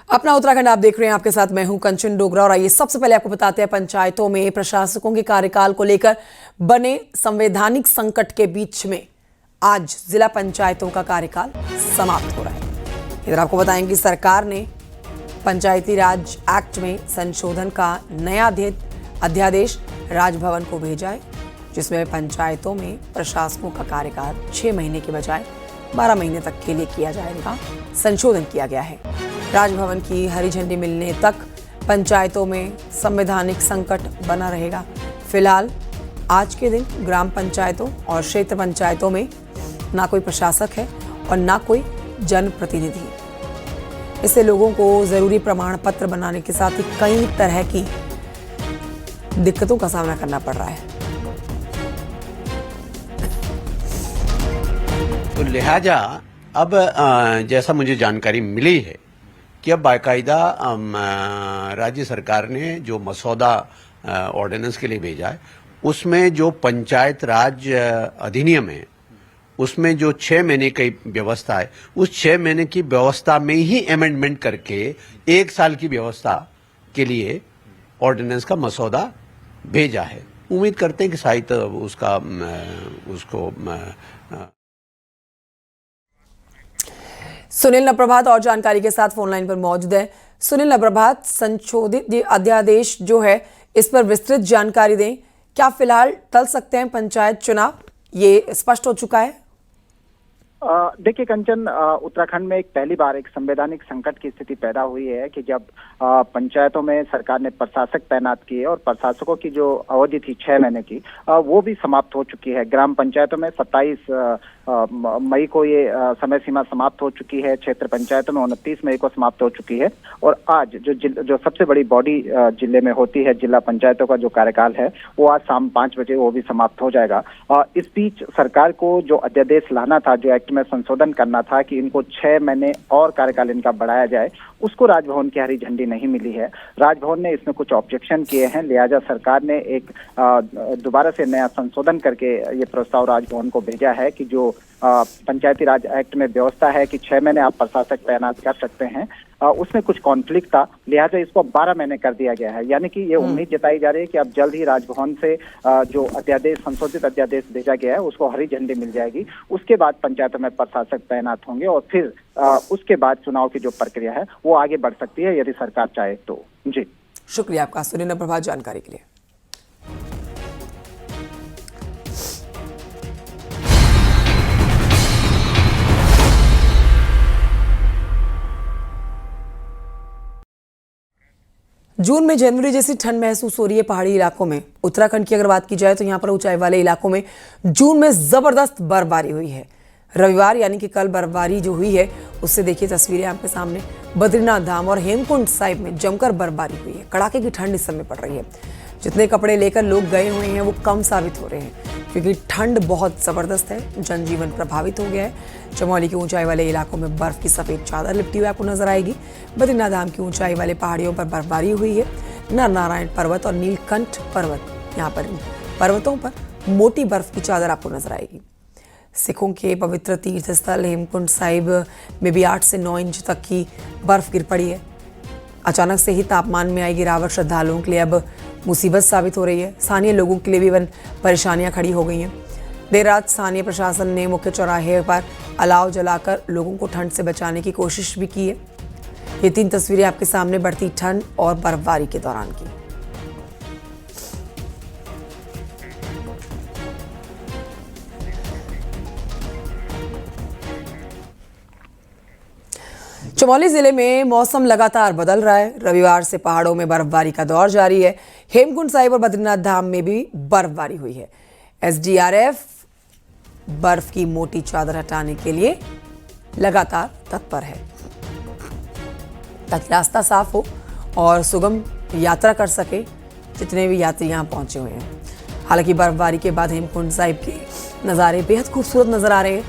अपना उत्तराखंड आप देख रहे हैं, आपके साथ मैं हूं कंचन डोगरा। और आइए सबसे पहले आपको बताते हैं पंचायतों में प्रशासकों के कार्यकाल को लेकर बने संवैधानिक संकट के बीच में आज जिला पंचायतों का कार्यकाल समाप्त हो रहा है। इधर आपको बताएं कि सरकार ने पंचायती राज एक्ट में संशोधन का नया अध्यादेश राजभवन को भेजा है, जिसमें पंचायतों में प्रशासकों का कार्यकाल 6 महीने के बजाय 12 महीने तक के लिए किया जाएगा। संशोधन किया गया है। राजभवन की हरी झंडी मिलने तक पंचायतों में संवैधानिक संकट बना रहेगा। फिलहाल आज के दिन ग्राम पंचायतों और क्षेत्र पंचायतों में ना कोई प्रशासक है और ना कोई जनप्रतिनिधि। इससे लोगों को जरूरी प्रमाण पत्र बनाने के साथ ही कई तरह की दिक्कतों का सामना करना पड़ रहा है। तो लिहाजा अब जैसा मुझे जानकारी मिली है कि अब बाकायदा राज्य सरकार ने जो मसौदा ऑर्डिनेंस के लिए भेजा है, उसमें जो पंचायत राज अधिनियम है, उसमें जो 6 महीने की व्यवस्था है, उस 6 महीने की व्यवस्था में ही अमेंडमेंट करके 1 साल की व्यवस्था के लिए ऑर्डिनेंस का मसौदा भेजा है। उम्मीद करते हैं कि शायद उसको सुनील नप्रभात और जानकारी के साथ फोन लाइन पर मौजूद है। सुनील नप्रभात, संशोधित ये अध्यादेश जो है, इस पर विस्तृत जानकारी दें। क्या फिलहाल टल सकते हैं पंचायत चुनाव, ये स्पष्ट हो चुका है? देखिए कंचन, उत्तराखंड में पहली बार एक संवैधानिक संकट की स्थिति पैदा हुई है कि जब पंचायतों में सरकार ने प्रशासक तैनात किए और प्रशासकों की जो अवधि थी 6 महीने की, वो भी समाप्त हो चुकी है। ग्राम पंचायतों में 27 मई को ये समय सीमा समाप्त हो चुकी है। क्षेत्र पंचायतों में 29 मई को समाप्त हो चुकी है। और आज जो सबसे बड़ी बॉडी जिले में होती है, जिला पंचायतों का जो कार्यकाल है, वो आज शाम 5 बजे वो भी समाप्त हो जाएगा। इस बीच सरकार को जो अध्यादेश लाना था, जो एक्ट में संशोधन करना था कि इनको 6 महीने और कार्यकाल इनका बढ़ाया जाए, उसको राजभवन की हरी झंडी नहीं मिली है। राजभवन ने इसमें कुछ ऑब्जेक्शन किए हैं, लिहाजा सरकार ने एक दोबारा से नया संशोधन करके ये प्रस्ताव राजभवन को भेजा है कि जो पंचायती राज एक्ट में व्यवस्था है कि 6 महीने आप प्रशासक तैनात कर सकते हैं, उसमें कुछ कॉन्फ्लिक्ट था, लिहाजा इसको 12 महीने कर दिया गया है। यानी कि ये उम्मीद जताई जा रही है कि अब जल्द ही राजभवन से जो अध्यादेश, संशोधित अध्यादेश भेजा गया है, उसको हरी झंडी मिल जाएगी। उसके बाद पंचायतों में प्रशासक तैनात होंगे और फिर उसके बाद चुनाव की जो प्रक्रिया है वो आगे बढ़ सकती है, यदि सरकार चाहे तो। जी, शुक्रिया आपका सुनील नप्रभात जानकारी के लिए। जून में जनवरी जैसी ठंड महसूस हो रही है पहाड़ी इलाकों में। उत्तराखंड की अगर बात की जाए तो यहाँ पर ऊंचाई वाले इलाकों में जून में जबरदस्त बर्फबारी हुई है। रविवार यानी कि कल बर्फबारी जो हुई है, उससे देखिए तस्वीरें आपके सामने। बद्रीनाथ धाम और हेमकुंड साहिब में जमकर बर्फबारी हुई है। कड़ाके की ठंड इस समय पड़ रही है। जितने कपड़े लेकर लोग गए हुए हैं वो कम साबित हो रहे हैं, क्योंकि ठंड बहुत जबरदस्त है। जनजीवन प्रभावित हो गया है। चमोली के ऊंचाई वाले इलाकों में बर्फ की सफेद चादर लिपटी हुई आपको नजर आएगी। बद्रीनाथ धाम की ऊंचाई वाले पहाड़ियों पर बर्फबारी हुई है। नर नारायण पर्वत और नीलकंठ पर्वत, यहाँ पर पर्वतों पर मोटी बर्फ की चादर आपको नजर आएगी। सिखों के पवित्र तीर्थ स्थल हेमकुंड साहिब में भी 8 से 9 इंच तक की बर्फ गिर पड़ी है। अचानक से ही तापमान में आई गिरावट श्रद्धालुओं के लिए अब मुसीबत साबित हो रही है। स्थानीय लोगों के लिए भी परेशानियां खड़ी हो गई हैं। देर रात स्थानीय प्रशासन ने मुख्य चौराहे पर अलाव जलाकर लोगों को ठंड से बचाने की कोशिश भी की है। ये 3 तस्वीरें आपके सामने बढ़ती ठंड और बर्फबारी के दौरान की। चमोली जिले में मौसम लगातार बदल रहा है। रविवार से पहाड़ों में बर्फबारी का दौर जारी है। हेमकुंड साहिब और बद्रीनाथ धाम में भी बर्फबारी हुई है। एसडीआरएफ बर्फ की मोटी चादर हटाने के लिए लगातार तत्पर है, ताकि रास्ता साफ हो और सुगम यात्रा कर सके जितने भी यात्री यहाँ पहुंचे हुए हैं। हालांकि बर्फबारी के बाद हेमकुंड साहिब के नज़ारे बेहद खूबसूरत नजर आ रहे हैं,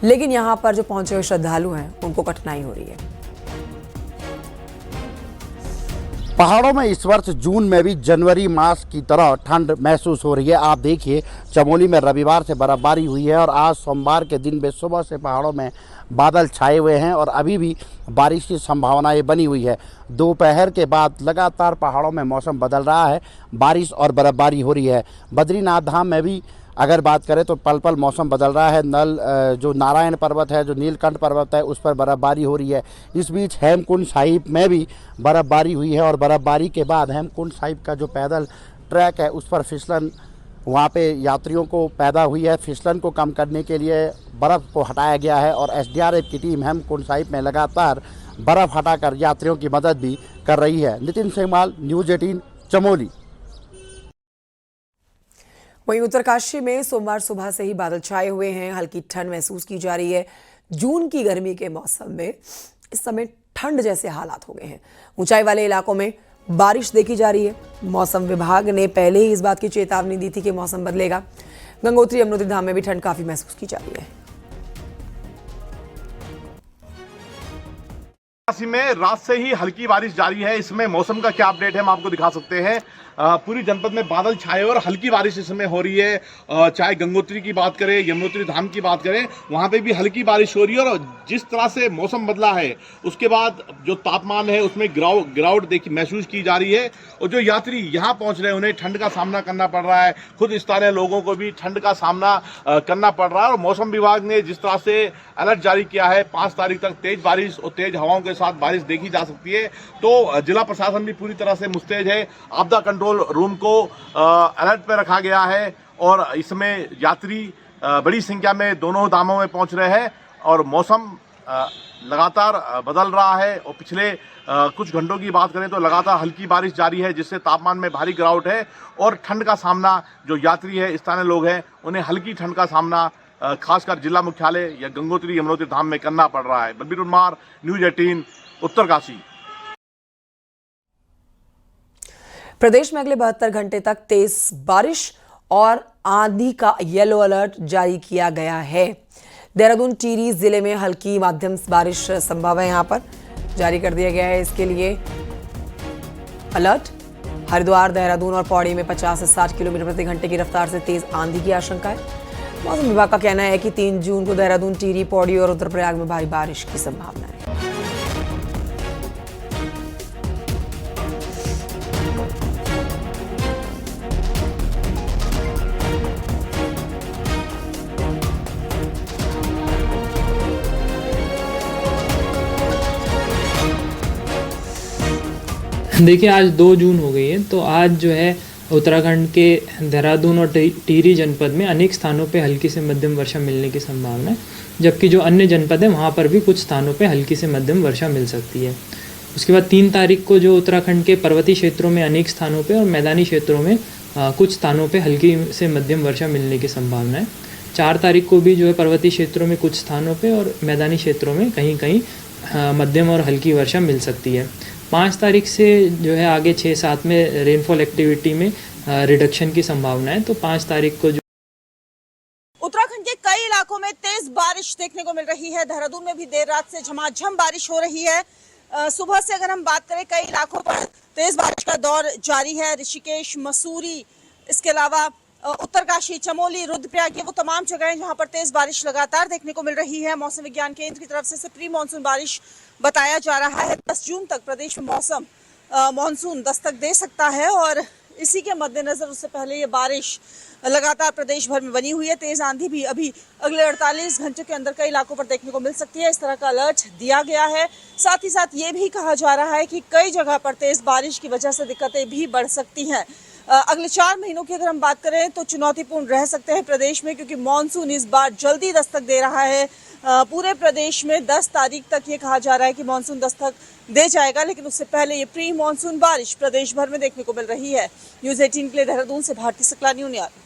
लेकिन यहाँ पर जो पहुंचे हुए श्रद्धालु हैं उनको कठिनाई हो रही है। पहाड़ों में इस वर्ष जून में भी जनवरी मास की तरह ठंड महसूस हो रही है। आप देखिए, चमोली में रविवार से बर्फबारी हुई है और आज सोमवार के दिन भी सुबह से पहाड़ों में बादल छाए हुए हैं और अभी भी बारिश की संभावनाएं बनी हुई है। दोपहर के बाद लगातार पहाड़ों में मौसम बदल रहा है, बारिश और बर्फबारी हो रही है। बद्रीनाथ धाम में भी अगर बात करें तो पल पल मौसम बदल रहा है। जो नारायण पर्वत है, जो नीलकंठ पर्वत है, उस पर बर्फबारी हो रही है। इस बीच हेमकुंड साहिब में भी बर्फबारी हुई है और बर्फबारी के बाद हेमकुंड साहिब का जो पैदल ट्रैक है उस पर फिसलन वहाँ पे यात्रियों को पैदा हुई है। फिसलन को कम करने के लिए बर्फ़ को हटाया गया है और एसडीआरएफ की टीम हेमकुंड साहिब में लगातार बर्फ़ हटाकर यात्रियों की मदद भी कर रही है। नितिन सेमाल, न्यूज़ 18, चमोली। वहीं उत्तरकाशी में सोमवार सुबह से ही बादल छाए हुए हैं, हल्की ठंड महसूस की जा रही है। जून की गर्मी के मौसम में इस समय ठंड जैसे हालात हो गए हैं। ऊंचाई वाले इलाकों में बारिश देखी जा रही है। मौसम विभाग ने पहले ही इस बात की चेतावनी दी थी कि मौसम बदलेगा। गंगोत्री यमुनोत्री धाम में भी ठंड काफी महसूस की जा रही है। उत्तरकाशी में रात से ही हल्की बारिश जारी है। इसमें मौसम का क्या अपडेट है हम आपको दिखा सकते हैं। पूरी जनपद में बादल छाए और हल्की बारिश इसमें हो रही है। चाहे गंगोत्री की बात करें, यमुनोत्री धाम की बात करें, वहां पे भी हल्की बारिश हो रही है। और जिस तरह से मौसम बदला है उसके बाद जो तापमान है उसमें गिरावट देखी महसूस की जा रही है। और जो यात्री यहाँ पहुंच रहे हैं उन्हें ठंड का सामना करना पड़ रहा है। खुद स्थानीय लोगों को भी ठंड का सामना करना पड़ रहा है। और मौसम विभाग ने जिस तरह से अलर्ट जारी किया है, 5 तारीख तक तेज बारिश और तेज हवाओं के साथ बारिश देखी जा सकती है। तो जिला प्रशासन भी पूरी तरह से मुस्तैद है। आपदा कंट्रोल रूम को अलर्ट पर रखा गया है और इसमें यात्री बड़ी संख्या में दोनों धामों में पहुंच रहे हैं। और मौसम लगातार बदल रहा है और पिछले कुछ घंटों की बात करें तो लगातार हल्की बारिश जारी है, जिससे तापमान में भारी गिरावट है। और ठंड का सामना जो यात्री है, स्थानीय लोग हैं, उन्हें हल्की ठंड का सामना खासकर जिला मुख्यालय या गंगोत्री यमुनोत्री धाम में करना पड़ रहा है। बलबीर उन्मार, न्यूज़ 18, उत्तरकाशी। प्रदेश में अगले 72 घंटे तक तेज बारिश और आंधी का येलो अलर्ट जारी किया गया है। देहरादून, टिहरी जिले में हल्की माध्यम बारिश संभव है, यहां पर जारी कर दिया गया है इसके लिए अलर्ट। हरिद्वार, देहरादून और पौड़ी में 50 से 60 किलोमीटर प्रति घंटे की रफ्तार से तेज आंधी की आशंका है। मौसम विभाग का कहना है कि 3 जून को देहरादून, टिहरी, पौड़ी और रुद्रप्रयाग में भारी बारिश की संभावना है। देखिए, आज 2 जून हो गई है, तो आज जो है उत्तराखंड के देहरादून और टिहरी जनपद में अनेक स्थानों पे हल्की से मध्यम वर्षा मिलने की संभावना है, जबकि जो अन्य जनपद है वहाँ पर भी कुछ स्थानों पे हल्की से मध्यम वर्षा मिल सकती है। उसके बाद 3 तारीख को जो उत्तराखंड के पर्वतीय क्षेत्रों में अनेक स्थानों पे और मैदानी क्षेत्रों में कुछ स्थानों पे हल्की से मध्यम वर्षा मिलने की संभावना है। 4 तारीख को भी जो है पर्वतीय क्षेत्रों में कुछ स्थानों पे और मैदानी क्षेत्रों में कहीं कहीं मध्यम और हल्की वर्षा मिल सकती है। 5 तारीख से जो है आगे 6-7 में रेनफॉल एक्टिविटी में रिडक्शन की संभावना है। तो 5 तारीख को जो उत्तराखंड के कई इलाकों में तेज बारिश देखने को मिल रही है। देहरादून में भी देर रात से झमाझम बारिश हो रही है। सुबह से अगर हम बात करें, कई इलाकों पर तेज बारिश का दौर जारी है। ऋषिकेश, मसूरी, इसके अलावा उत्तरकाशी, चमोली, रुद्रप्रयाग, ये वो तमाम जगह हैं जहां पर तेज बारिश लगातार देखने को मिल रही है। मौसम विज्ञान केंद्र की तरफ से प्री मानसून बारिश बताया जा रहा है। 10 जून तक प्रदेश में मानसून दस्तक दे सकता है और इसी के मद्देनजर उससे पहले ये बारिश लगातार प्रदेश भर में बनी हुई है। तेज आंधी भी अभी अगले 48 घंटे के अंदर कई इलाकों पर देखने को मिल सकती है। इस तरह का अलर्ट दिया गया है। साथ ही साथ ये भी कहा जा रहा है कि कई जगह पर तेज बारिश की वजह से दिक्कतें भी बढ़ सकती हैं। अगले 4 महीनों की अगर हम बात करें तो चुनौतीपूर्ण रह सकते हैं प्रदेश में, क्योंकि मानसून इस बार जल्दी दस्तक दे रहा है। पूरे प्रदेश में 10 तारीख तक ये कहा जा रहा है कि मानसून दस्तक दे जाएगा, लेकिन उससे पहले ये प्री मानसून बारिश प्रदेश भर में देखने को मिल रही है। न्यूज़ 18 के लिए देहरादून से भारती सकलानी, न्यूज़।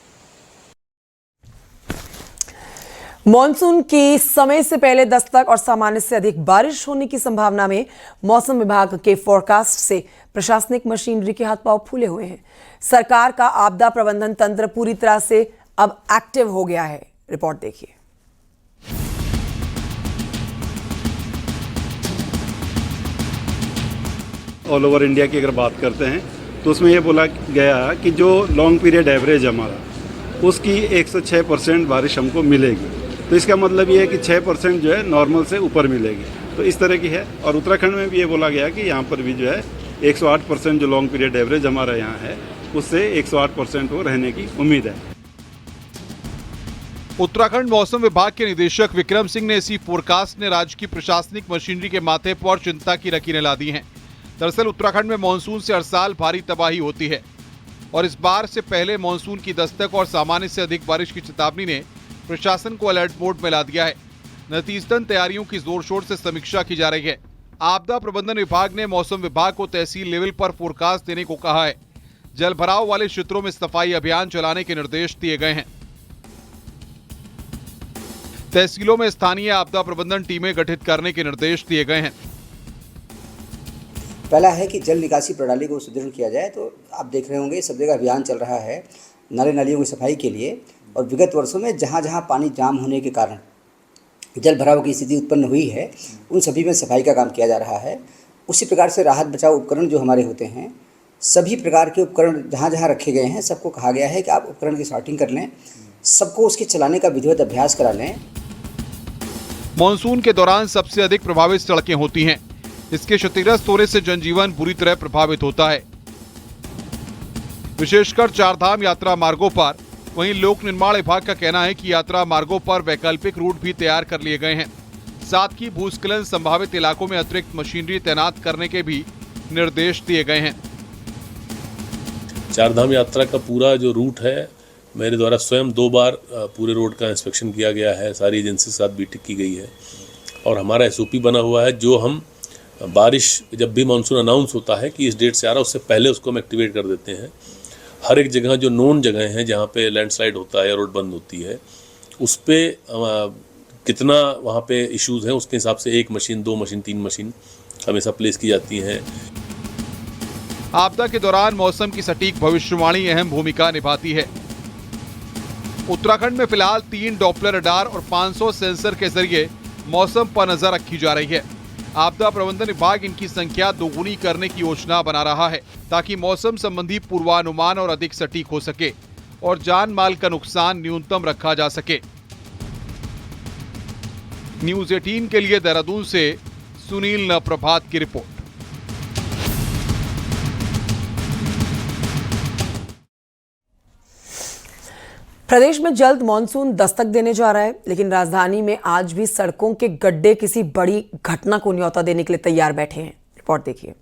मॉनसून की समय से पहले दस्तक और सामान्य से अधिक बारिश होने की संभावना में मौसम विभाग के फोरकास्ट से प्रशासनिक मशीनरी के हाथ पांव फूले हुए हैं। सरकार का आपदा प्रबंधन तंत्र पूरी तरह से अब एक्टिव हो गया है। रिपोर्ट देखिए। ऑल ओवर इंडिया की अगर बात करते हैं तो उसमें ये बोला गया कि जो लॉन्ग पीरियड एवरेज हमारा उसकी 106% बारिश हमको मिलेगी। तो इसका मतलब ये है कि 6% जो है नॉर्मल से ऊपर मिलेगी। तो इस तरह की है। और उत्तराखंड में भी ये बोला गया कि यहाँ पर भी जो है 108% जो लॉन्ग पीरियड एवरेज हमारा यहाँ है उससे 108% वो रहने की उम्मीद है। उत्तराखंड मौसम विभाग के निदेशक विक्रम सिंह ने इसी फोरकास्ट ने राज्य की प्रशासनिक मशीनरी के माथे पर चिंता की लकीरें ला दी हैं। दरअसल उत्तराखंड में मानसून से हर साल भारी तबाही होती है और इस बार से पहले मानसून की दस्तक और सामान्य से अधिक बारिश की चेतावनी ने प्रशासन को अलर्ट मोड में ला दिया है। नतीजतन तैयारियों की जोर शोर से समीक्षा की जा रही है। आपदा प्रबंधन विभाग ने मौसम विभाग को तहसील लेवल पर फोरकास्ट देने को कहा है। जल भराव वाले क्षेत्रों में सफाई अभियान चलाने के निर्देश दिए गए हैं। तहसीलों में स्थानीय आपदा प्रबंधन टीमें गठित करने के निर्देश दिए गए हैं। पहला है कि जल निकासी प्रणाली को सुदृढ़ किया जाए। तो आप देख रहे होंगे सब जगह अभियान चल रहा है नाले नालियों की सफाई के लिए। और विगत वर्षों में जहाँ जहाँ पानी जाम होने के कारण जल भराव की स्थिति उत्पन्न हुई है उन सभी में सफाई का काम किया जा रहा है। उसी प्रकार से राहत बचाव उपकरण जो हमारे होते हैं, सभी प्रकार के उपकरण जहाँ जहाँ रखे गए हैं सबको कहा गया है कि आप उपकरण की सॉर्टिंग कर लें, सबको उसके चलाने का विधिवत अभ्यास करा लें। मानसून के दौरान सबसे अधिक प्रभावित सड़कें होती हैं। इसके क्षतिग्रस्त होने से जनजीवन बुरी तरह प्रभावित होता है, विशेषकर चारधाम यात्रा मार्गों पर। वहीं लोक निर्माण विभाग का कहना है कि यात्रा मार्गों पर वैकल्पिक रूट भी तैयार कर लिए गए हैं। साथ ही भूस्खलन संभावित इलाकों में अतिरिक्त मशीनरी तैनात करने के भी निर्देश दिए गए हैं। चारधाम यात्रा का पूरा जो रूट है मेरे द्वारा स्वयं 2 बार पूरे रोड का इंस्पेक्शन किया गया है। सारी एजेंसी के साथ मीटिंग की गई है और हमारा एसओपी बना हुआ है जो हम बारिश जब भी मानसून अनाउंस होता है कि इस डेट से आ रहा है उससे पहले उसको हम एक्टिवेट कर देते हैं। हर एक जगह जो नोन जगह हैं जहाँ पे लैंडस्लाइड होता है या रोड बंद होती है उस पर कितना वहाँ पे इश्यूज़ हैं उसके हिसाब से 1 मशीन 2 मशीन 3 मशीन हमेशा प्लेस की जाती हैं। आपदा के दौरान मौसम की सटीक भविष्यवाणी अहम भूमिका निभाती है। उत्तराखंड में फिलहाल 3 डॉपलर रडार और 500 सेंसर के जरिए मौसम पर नजर रखी जा रही है। आपदा प्रबंधन विभाग इनकी संख्या दोगुनी करने की योजना बना रहा है ताकि मौसम संबंधी पूर्वानुमान और अधिक सटीक हो सके और जान माल का नुकसान न्यूनतम रखा जा सके। न्यूज़ 18 के लिए देहरादून से सुनील नप्रभात की रिपोर्ट। प्रदेश में जल्द मानसून दस्तक देने जा रहा है, लेकिन राजधानी में आज भी सड़कों के गड्ढे किसी बड़ी घटना को न्योता देने के लिए तैयार बैठे हैं। रिपोर्ट देखिए।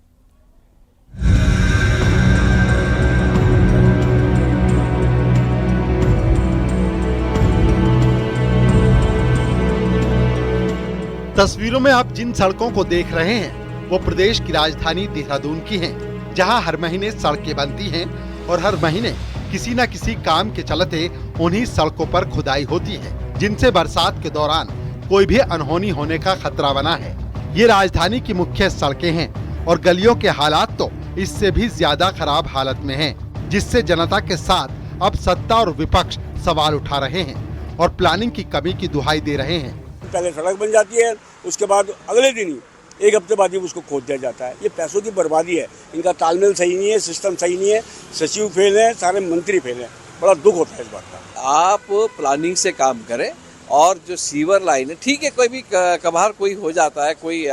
तस्वीरों में आप जिन सड़कों को देख रहे हैं वो प्रदेश की राजधानी देहरादून की हैं, जहां हर महीने सड़कें बनती हैं और हर महीने किसी न किसी काम के चलते उन्हीं सड़कों पर खुदाई होती है, जिनसे बरसात के दौरान कोई भी अनहोनी होने का खतरा बना है। ये राजधानी की मुख्य सड़कें हैं और गलियों के हालात तो इससे भी ज्यादा खराब हालत में हैं, जिससे जनता के साथ अब सत्ता और विपक्ष सवाल उठा रहे हैं और प्लानिंग की कमी की दुहाई दे रहे हैं। पहले सड़क बन जाती है, उसके बाद अगले दिन ही 1 हफ्ते बाद ही उसको खोद दिया जाता है। ये पैसों की बर्बादी है, इनका तालमेल सही नहीं है, सिस्टम सही नहीं है, सचिव फेल है, सारे मंत्री फेल हैं। बड़ा दुख होता है इस बात का। आप प्लानिंग से काम करें और जो सीवर लाइन है, ठीक है, कोई भी कभार कोई हो जाता है, कोई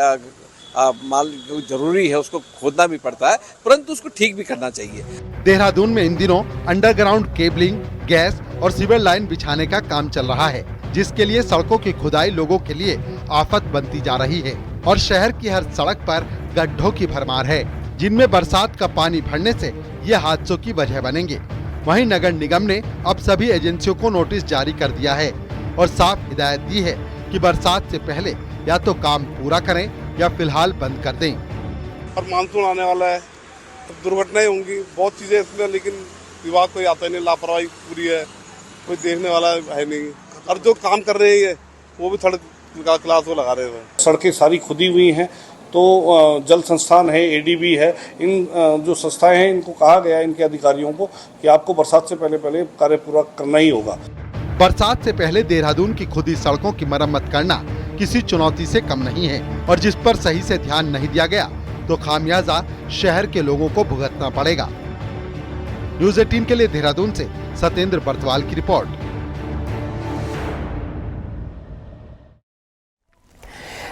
माल जरूरी है उसको खोदना भी पड़ता है, परंतु उसको ठीक भी करना चाहिए। देहरादून में इन दिनों अंडरग्राउंड केबलिंग, गैस और सीवर लाइन बिछाने का काम चल रहा है, जिसके लिए सड़कों की खुदाई लोगों के लिए आफत बनती जा रही है और शहर की हर सड़क पर गड्ढों की भरमार है, जिनमें बरसात का पानी भरने से ये हादसों की वजह बनेंगे। वहीं नगर निगम ने अब सभी एजेंसियों को नोटिस जारी कर दिया है और साफ हिदायत दी है कि बरसात से पहले या तो काम पूरा करें या फिलहाल बंद कर दें। और मानसून आने वाला है, तो दुर्घटनाएं होंगी, बहुत चीजें इसमें, लेकिन विभाग कोई आता नहीं, लापरवाही पूरी है, कोई देखने वाला है नहीं। और जो काम कर रहे हैं वो भी सड़क क्लास वो लगा रहे हैं। सड़कें सारी खुदी हुई हैं, तो जल संस्थान है, एडीबी है, इन जो संस्थाएं हैं इनको कहा गया है, इनके अधिकारियों को, कि आपको बरसात से पहले कार्य पूरा करना ही होगा। बरसात से पहले देहरादून की खुदी सड़कों की मरम्मत करना किसी चुनौती से कम नहीं है और जिस पर सही से ध्यान नहीं दिया गया तो खामियाजा शहर के लोगों को भुगतना पड़ेगा। न्यूज़ 18 के लिए देहरादून से सत्येंद्र बर्तवाल की रिपोर्ट।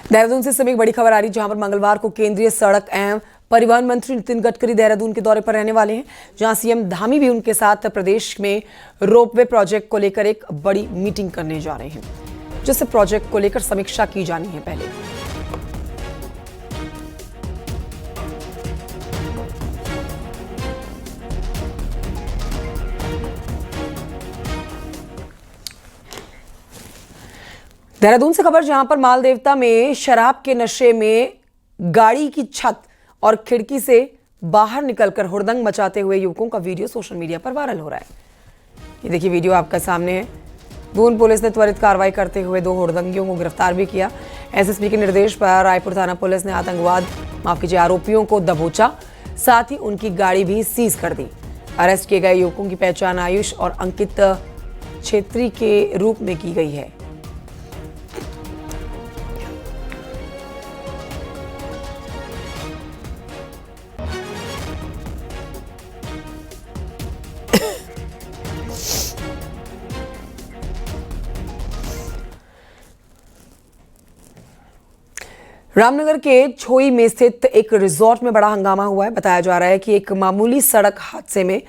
देहरादून से समय एक बड़ी खबर आ रही है, जहां पर मंगलवार को केंद्रीय सड़क एवं परिवहन मंत्री नितिन गडकरी देहरादून के दौरे पर रहने वाले हैं, जहां सीएम धामी भी उनके साथ प्रदेश में रोपवे प्रोजेक्ट को लेकर एक बड़ी मीटिंग करने जा रहे हैं, जिससे प्रोजेक्ट को लेकर समीक्षा की जानी है। पहले देहरादून से खबर, जहां पर मालदेवता में शराब के नशे में गाड़ी की छत और खिड़की से बाहर निकलकर हुड़दंग मचाते हुए युवकों का वीडियो सोशल मीडिया पर वायरल हो रहा है। ये देखिए वीडियो आपका सामने है। दून पुलिस ने त्वरित कार्रवाई करते हुए 2 हुड़दंगियों को गिरफ्तार भी किया। एसएसपी के निर्देश पर रायपुर थाना पुलिस ने आरोपियों को दबोचा, साथ ही उनकी गाड़ी भी सीज कर दी। अरेस्ट किए गए युवकों की पहचान आयुष और अंकित छेत्री के रूप में की गई है। रामनगर के छोई में स्थित एक रिजॉर्ट में बड़ा हंगामा हुआ है। बताया जा रहा है कि एक मामूली सड़क हादसे में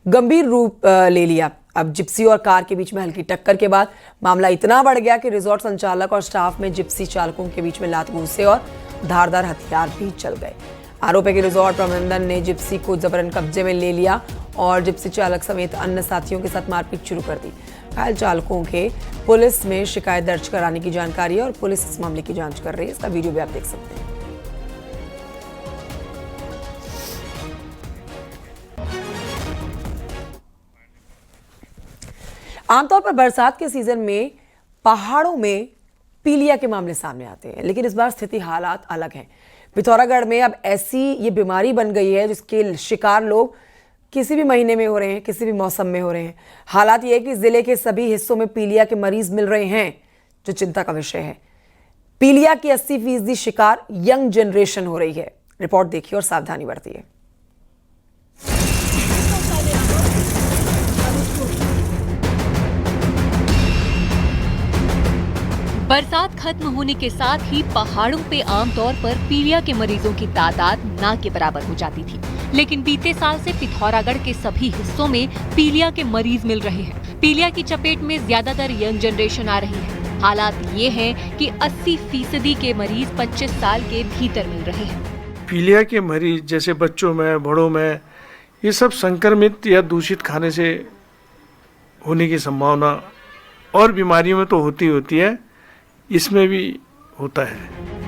गंभीर रूप ले लिया। अब जिप्सी और कार के बीच में हल्की टक्कर के बाद मामला इतना बढ़ गया कि रिजॉर्ट संचालक और स्टाफ में जिप्सी चालकों के बीच में लात घूंसे और धारदार हथियार भी चल गए। आरोप है कि रिजॉर्ट प्रबंधन ने जिप्सी को जबरन कब्जे में ले लिया और जिप्सी चालक समेत अन्य साथियों के साथ मारपीट शुरू कर दी। घायल चालकों के पुलिस में शिकायत दर्ज कराने की जानकारी है और पुलिस इस मामले की जांच कर रही है। इसका वीडियो भी आप देख सकते हैं। आमतौर पर बरसात के सीजन में पहाड़ों में पीलिया के मामले सामने आते हैं, लेकिन इस बार स्थिति हालात अलग है। पिथौरागढ़ में अब ऐसी ये बीमारी बन गई है जिसके शिकार लोग किसी भी महीने में हो रहे हैं, किसी भी मौसम में हो रहे हैं। हालात ये है कि जिले के सभी हिस्सों में पीलिया के मरीज मिल रहे हैं, जो चिंता का विषय है। पीलिया की 80% शिकार यंग जनरेशन हो रही है। रिपोर्ट देखिए और सावधानी बरतिए। बरसात खत्म होने के साथ ही पहाड़ों पे आमतौर पर पीलिया के मरीजों की तादाद ना के बराबर हो जाती थी, लेकिन बीते साल से पिथौरागढ़ के सभी हिस्सों में पीलिया के मरीज मिल रहे हैं। पीलिया की चपेट में ज्यादातर यंग जनरेशन आ रही है। हालात ये हैं कि 80% के मरीज 25 साल के भीतर मिल रहे हैं। पीलिया के मरीज जैसे बच्चों में, बड़ों में, ये सब संक्रमित या दूषित खाने से होने की संभावना और बीमारियों में तो होती है, इसमें भी होता है।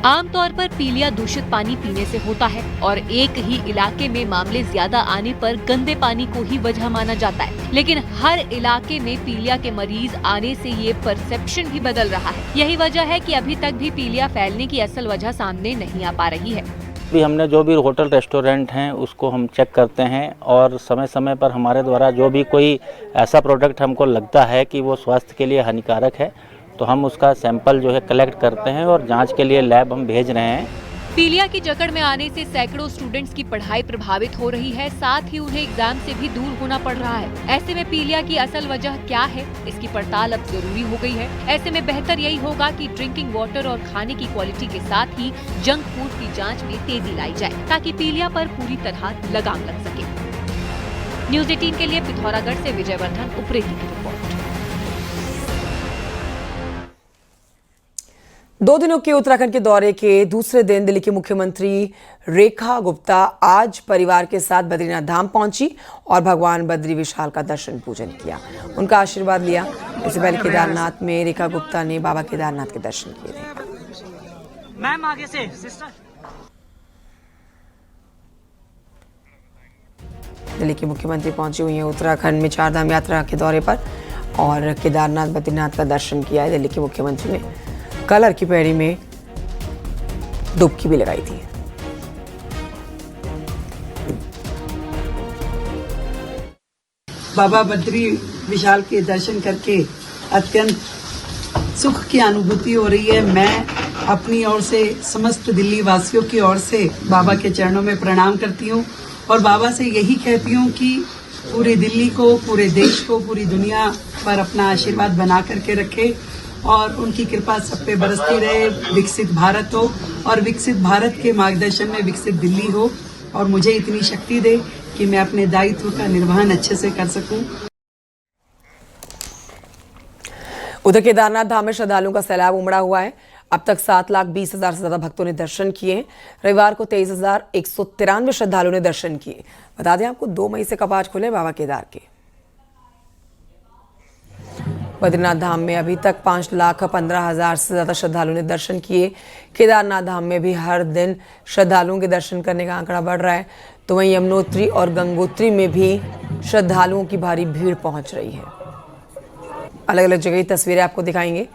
आमतौर पर पीलिया दूषित पानी पीने से होता है और एक ही इलाके में मामले ज्यादा आने पर गंदे पानी को ही वजह माना जाता है, लेकिन हर इलाके में पीलिया के मरीज आने से ये परसेप्शन भी बदल रहा है। यही वजह है कि अभी तक भी पीलिया फैलने की असल वजह सामने नहीं आ पा रही है। भी हमने जो भी होटल रेस्टोरेंट हैं उसको हम चेक करते हैं और समय समय पर हमारे द्वारा जो भी कोई ऐसा प्रोडक्ट हमको लगता है कि वो स्वास्थ्य के लिए हानिकारक है तो हम उसका सैंपल जो है कलेक्ट करते हैं और जांच के लिए लैब हम भेज रहे हैं। पीलिया की जकड़ में आने से सैकड़ों स्टूडेंट्स की पढ़ाई प्रभावित हो रही है, साथ ही उन्हें एग्जाम से भी दूर होना पड़ रहा है। ऐसे में पीलिया की असल वजह क्या है, इसकी पड़ताल अब जरूरी हो गई है। ऐसे में बेहतर यही होगा कि ड्रिंकिंग वाटर और खाने की क्वालिटी के साथ ही जंक फूड की जांच में तेजी लाई जाए, ताकि पीलिया पर पूरी तरह लगाम लग सके। न्यूज़ 18 के लिए पिथौरागढ़ से विजयवर्धन उप्रेती की रिपोर्ट। 2 दिनों के उत्तराखंड के दौरे के दूसरे दिन दिल्ली की मुख्यमंत्री रेखा गुप्ता आज परिवार के साथ बद्रीनाथ धाम पहुंची और भगवान बद्री विशाल का दर्शन पूजन किया, उनका आशीर्वाद लिया। इससे पहले केदारनाथ में रेखा गुप्ता ने बाबा केदारनाथ के दर्शन किए थे। मैम आगे से सिस्टर। दिल्ली की मुख्यमंत्री पहुंची हुई है उत्तराखंड में 4 धाम यात्रा के दौरे पर और केदारनाथ बद्रीनाथ का दर्शन किया है। दिल्ली की मुख्यमंत्री ने कलर की पैड़ी में डुबकी भी लगाई थी। बाबा बद्री विशाल के दर्शन करके अत्यंत सुख की अनुभूति हो रही है। मैं अपनी ओर से समस्त दिल्ली वासियों की ओर से बाबा के चरणों में प्रणाम करती हूँ और बाबा से यही कहती हूँ कि पूरी दिल्ली को, पूरे देश को, पूरी दुनिया पर अपना आशीर्वाद बना करके रखे और उनकी कृपा सब पे बरसती रहे। विकसित भारत हो और विकसित भारत के मार्गदर्शन में विकसित दिल्ली हो और मुझे इतनी शक्ति दे कि मैं अपने दायित्व का निर्वहन अच्छे से कर सकूं। उधर केदारनाथ धाम में श्रद्धालुओं का सैलाब उमड़ा हुआ है। अब तक 7,20,000 से ज्यादा भक्तों ने दर्शन किए हैं। रविवार को 23,193 श्रद्धालुओं ने दर्शन किए। बता दें आपको 2 मई से कपाट खुले बाबा केदार के। बद्रीनाथ धाम में अभी तक 5,15,000 से ज्यादा श्रद्धालुओं ने दर्शन किए। केदारनाथ धाम में भी हर दिन श्रद्धालुओं के दर्शन करने का आंकड़ा बढ़ रहा है, तो वहीं यमुनोत्री और गंगोत्री में भी श्रद्धालुओं की भारी भीड़ पहुंच रही है। अलग अलग जगह की तस्वीरें आपको दिखाएंगे।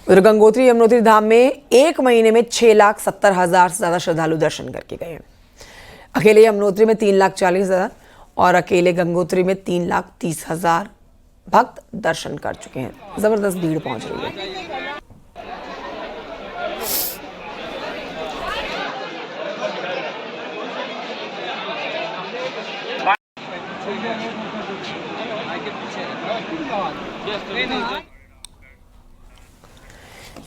उधर गंगोत्री यमुनोत्री धाम में एक महीने में 6,70,000 से ज्यादा श्रद्धालु दर्शन करके गए हैं। अकेले यमुनोत्री में 3,40,000 और अकेले गंगोत्री में 3,30,000 भक्त दर्शन कर चुके हैं। जबरदस्त भीड़ पहुंच रही है।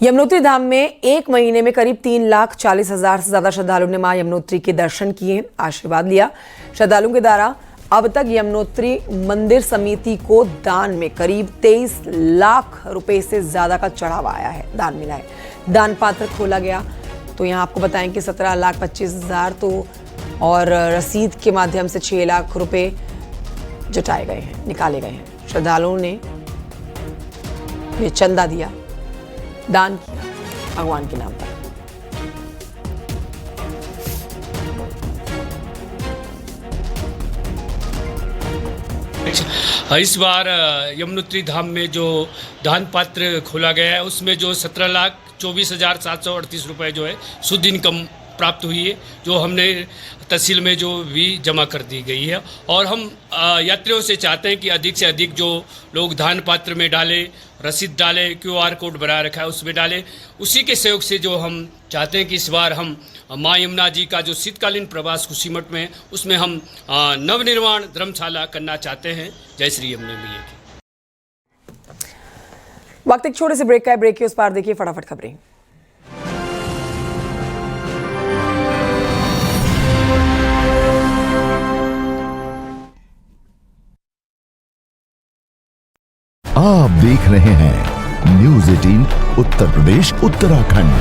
यमुनोत्री धाम में एक महीने में करीब 3,40,000 से ज्यादा श्रद्धालुओं ने मां यमुनोत्री के दर्शन किए, आशीर्वाद लिया। श्रद्धालुओं के द्वारा अब तक यमुनोत्री मंदिर समिति को दान में करीब 23 लाख रुपए से ज्यादा का चढ़ावा आया है, दान मिला है। दान पात्र खोला गया तो यहाँ आपको बताएं कि 17,25,000 तो और रसीद के माध्यम से 6 लाख रुपए जुटाए गए हैं, निकाले गए हैं। श्रद्धालुओं ने ये चंदा दिया, दान किया भगवान के नाम पर। इस बार यमुनोत्री धाम में जो दान पात्र खोला गया है उसमें जो 17,24,738 रुपए जो है शुद्ध इनकम प्राप्त हुई है, जो हमने तहसील में जो भी जमा कर दी गई है। और हम यात्रियों से चाहते हैं कि अधिक से अधिक जो लोग दान पात्र में डालें, रसीद डालें, QR कोड बना रखा है उसमें डालें। उसी के सहयोग से जो हम चाहते हैं कि इस बार हम माँ यमुना जी का जो शीतकालीन प्रवास कुशीमठ में उसमें हम नवनिर्माण धर्मशाला करना चाहते हैं। जय श्री यमुना मैया की। वक्त एक छोटे से ब्रेक का है, ब्रेक के उस पार देखिए फटाफट खबरें। आप देख रहे हैं न्यूज़ 18 उत्तर प्रदेश उत्तराखंड।